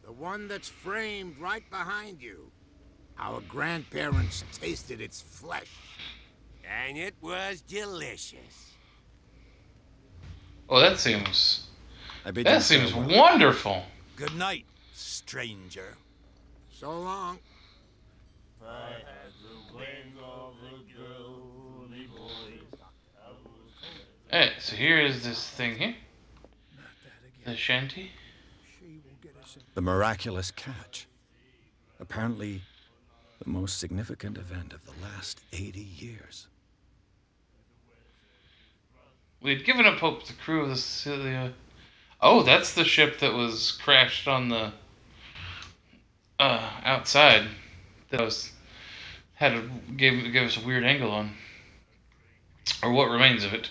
The one that's framed right behind you. Our grandparents tasted its flesh. And it was delicious. Oh, that seems well. wonderful. Good night, stranger. So long. Alright, so here is this thing here. The shanty. The miraculous catch. Apparently, the most significant event of the last 80 years. We had given up hope. The crew of the Sicilia. Oh, that's the ship that was crashed on the outside. That was gave us a weird angle on, or what remains of it.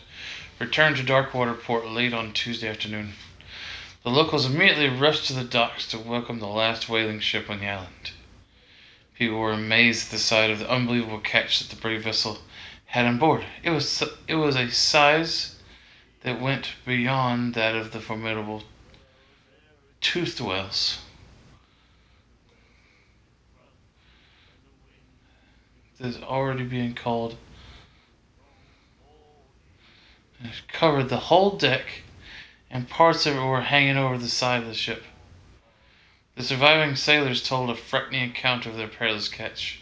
Returned to Darkwater Port late on Tuesday afternoon. The locals immediately rushed to the docks to welcome the last whaling ship on the island. People were amazed at the sight of the unbelievable catch that the brave vessel had on board. It was a size that went beyond that of the formidable toothed whales. That is already being called. It covered the whole deck, and parts of it were hanging over the side of the ship. The surviving sailors told a frightening account of their perilous catch,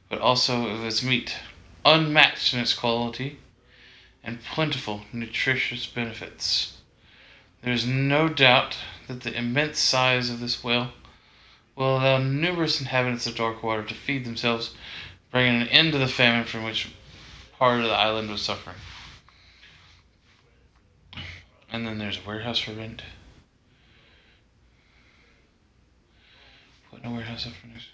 but also of its meat, unmatched in its quality and plentiful, nutritious benefits. There is no doubt that the immense size of this whale will allow numerous inhabitants of Darkwater to feed themselves, bringing an end to the famine from which part of the island was suffering. And then there's a warehouse for rent. Put in a warehouse up for next.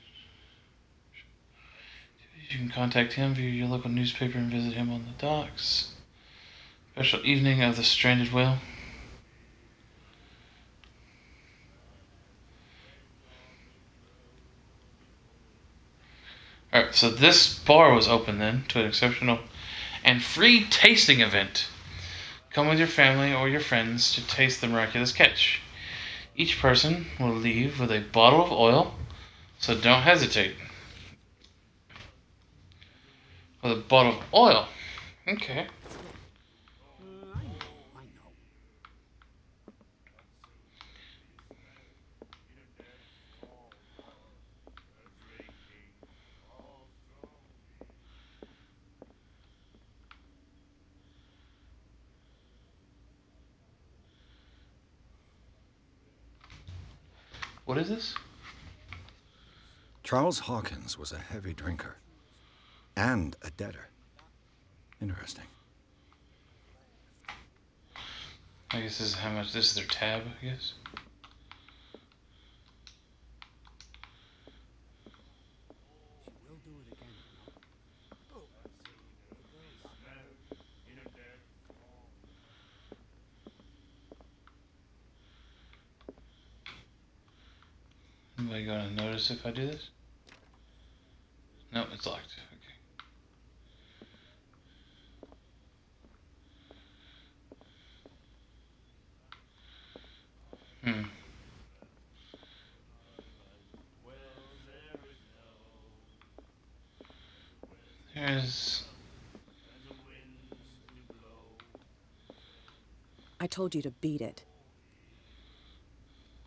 You can contact him via your local newspaper and visit him on the docks. Special evening of the stranded whale. Alright, so this bar was open then to an exceptional and free tasting event. Come with your family or your friends to taste the miraculous catch. Each person will leave with a bottle of oil, so don't hesitate. With a bottle of oil. Okay. I know. What is this? Charles Hawkins was a heavy drinker. And a debtor. Interesting. I guess this is how much. This is their tab, I guess. Anybody gonna notice if I do this? No, it's locked. Okay. There's... I told you to beat it.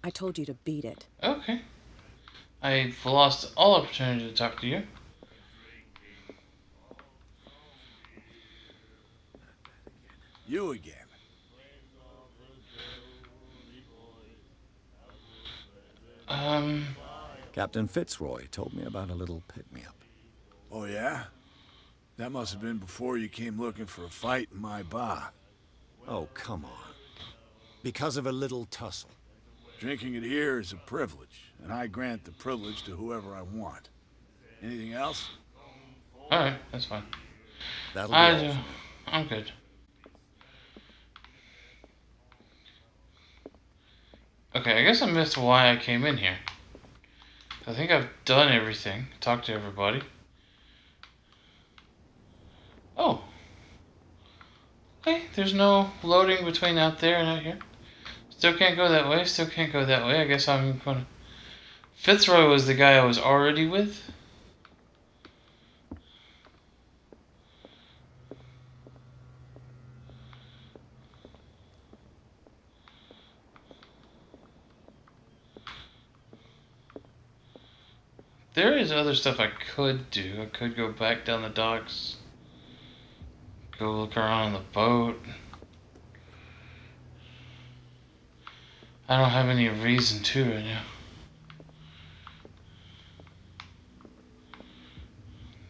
I told you to beat it. Okay. I've lost all opportunity to talk to you. You again. Captain Fitzroy told me about a little pick-me-up. Oh, yeah? That must have been before you came looking for a fight in my bar. Oh, come on. Because of a little tussle. Drinking it here is a privilege, and I grant the privilege to whoever I want. Anything else? Alright, that's fine. That'll be all for now. I'm good. Okay, I guess I missed why I came in here. I think I've done everything. Talked to everybody. Oh. Okay, there's no loading between out there and out here. Still can't go that way, still can't go that way. I guess I'm gonna... Fitzroy was the guy I was already with. There is other stuff I could do. I could go back down the docks. Go look around on the boat. I don't have any reason to right now.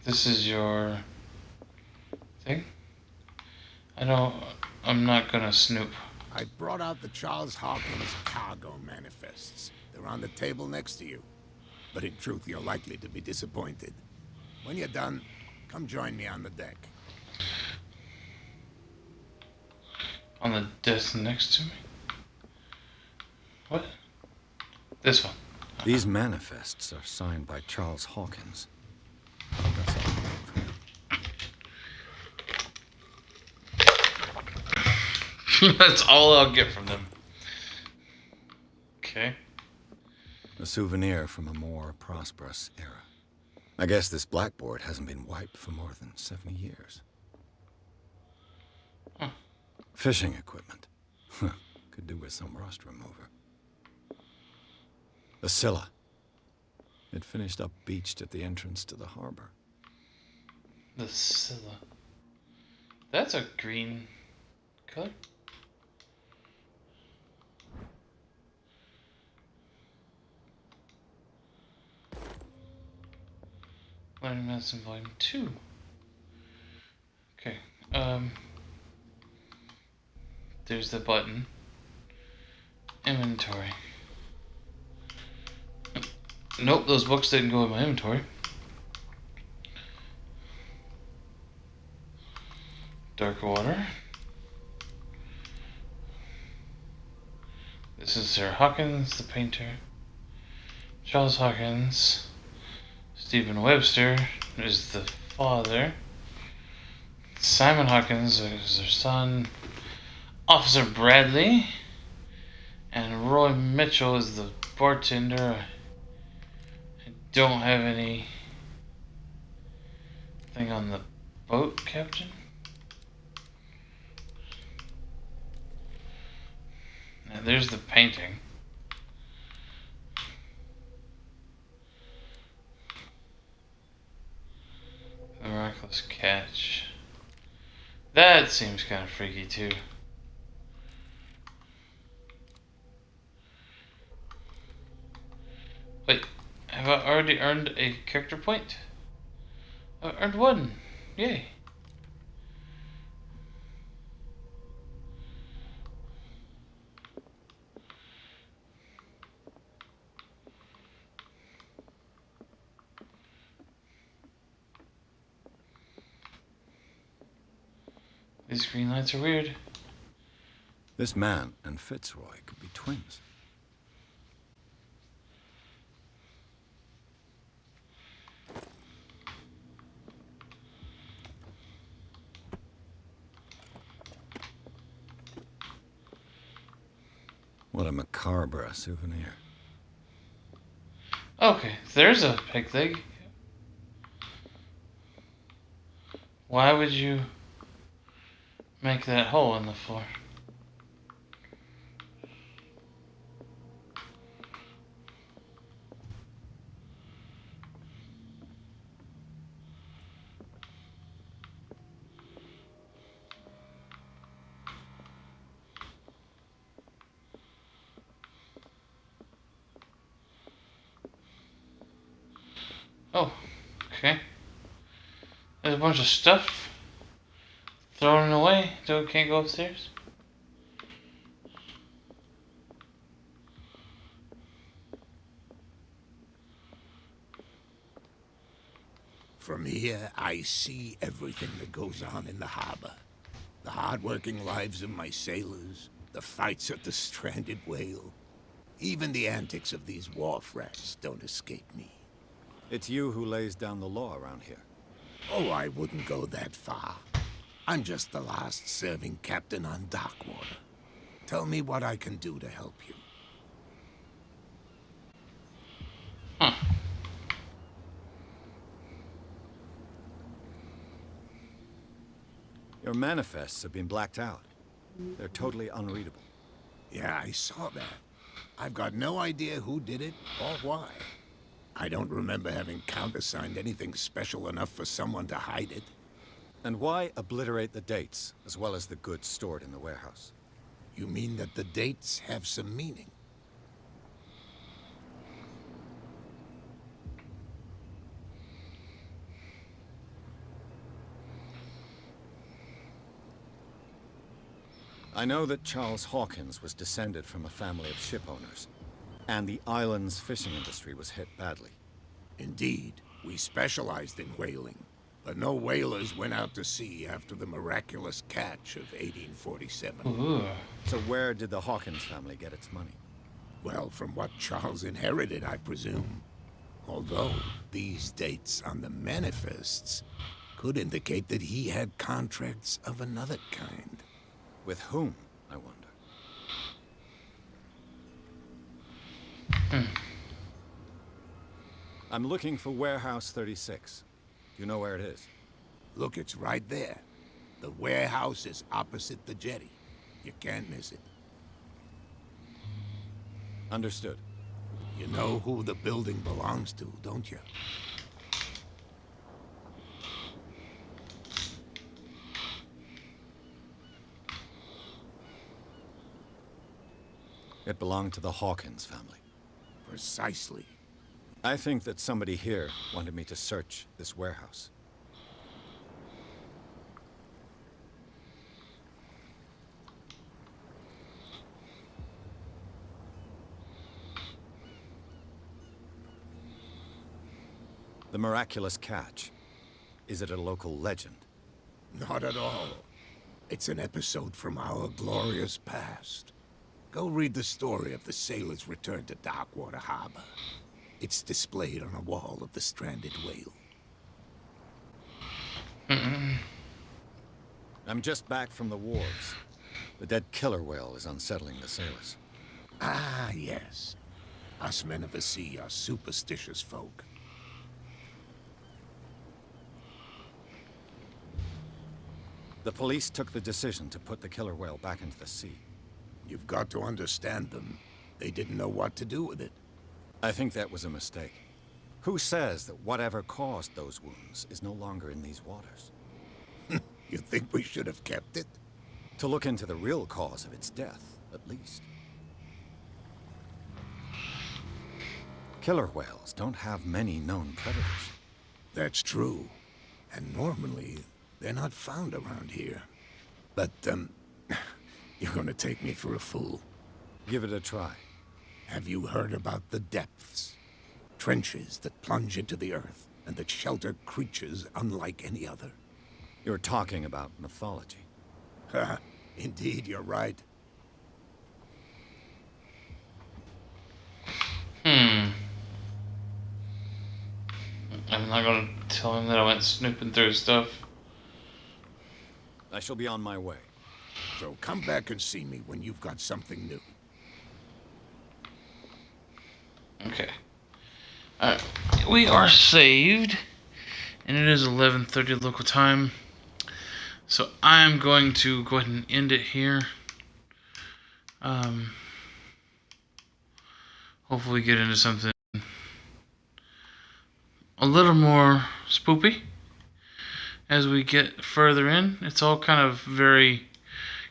This is your thing? I'm not gonna snoop. I brought out the Charles Hawkins cargo manifests. They're on the table next to you. But in truth, you're likely to be disappointed. When you're done, come join me on the deck. On the desk next to me? What? This one. These manifests are signed by Charles Hawkins. That's all I get from them. That's all I'll get from them. Okay. A souvenir from a more prosperous era. I guess this blackboard hasn't been wiped for more than 70 years. Huh. Fishing equipment. Could do with some rust remover. The Scylla. It finished up beached at the entrance to the harbor. The Scylla. That's a green color. Learning Medicine Volume 2. Okay. There's the button. Inventory. Nope, those books didn't go in my inventory. Dark Water. This is Sir Hawkins, the painter. Charles Hawkins. Stephen Webster is the father. Simon Hawkins is their son. Officer Bradley. And Roy Mitchell is the bartender. I don't have any thing on the boat, Captain. Now there's the painting. The Miraculous Catch. That seems kind of freaky too. Wait, have I already earned a character point? I earned one. Yay. these green lights are weird. This man and Fitzroy could be twins. What a macabre souvenir. Okay, there's a peg leg. Why would you make that hole in the floor? Oh, okay. There's a bunch of stuff thrown away, so it can't go upstairs. From here, I see everything that goes on in the harbor. The hard-working lives of my sailors, the fights at the stranded whale. Even the antics of these wharf rats don't escape me. It's you who lays down the law around here. Oh, I wouldn't go that far. I'm just the last serving captain on Darkwater. Tell me what I can do to help you. Huh. Your manifests have been blacked out. They're totally unreadable. Yeah, I saw that. I've got no idea who did it or why. I don't remember having countersigned anything special enough for someone to hide it. And why obliterate the dates, as well as the goods stored in the warehouse? You mean that the dates have some meaning? I know that Charles Hawkins was descended from a family of ship owners, and the island's fishing industry was hit badly. Indeed, we specialized in whaling, but no whalers went out to sea after the miraculous catch of 1847. Ooh. So where did the Hawkins family get its money? Well, from what Charles inherited, I presume. Although, these dates on the manifests could indicate that he had contracts of another kind. With whom, I wonder? I'm looking for Warehouse 36. Do you know where it is? Look, it's right there. The warehouse is opposite the jetty. You can't miss it. Understood. You know who the building belongs to, don't you? It belonged to the Hawkins family. Precisely. I think that somebody here wanted me to search this warehouse. The miraculous catch. Is it a local legend? Not at all. It's an episode from our glorious past. Go read the story of the sailors' return to Darkwater Harbor. It's displayed on a wall of the stranded whale. I'm just back from the wharves. The dead killer whale is unsettling the sailors. Ah, yes. Us men of the sea are superstitious folk. The police took the decision to put the killer whale back into the sea. You've got to understand them. They didn't know what to do with it. I think that was a mistake. Who says that whatever caused those wounds is no longer in these waters? You think we should have kept it? To look into the real cause of its death, at least. Killer whales don't have many known predators. That's true. And normally, they're not found around here. But, you're gonna take me for a fool. Give it a try. Have you heard about the depths? Trenches that plunge into the earth and that shelter creatures unlike any other. You're talking about mythology. Indeed, you're right. I'm not gonna tell him that I went snooping through his stuff. I shall be on my way. So come back and see me when you've got something new. Okay. Alright. We are saved. And it is 11:30 local time. So I'm going to go ahead and end it here. Hopefully get into something a little more spoopy as we get further in. It's all kind of very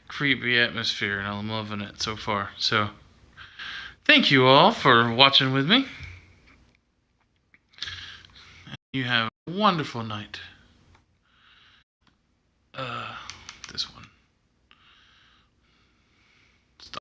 creepy atmosphere, and I'm loving it so far. So thank you all for watching with me. You have a wonderful night. This one.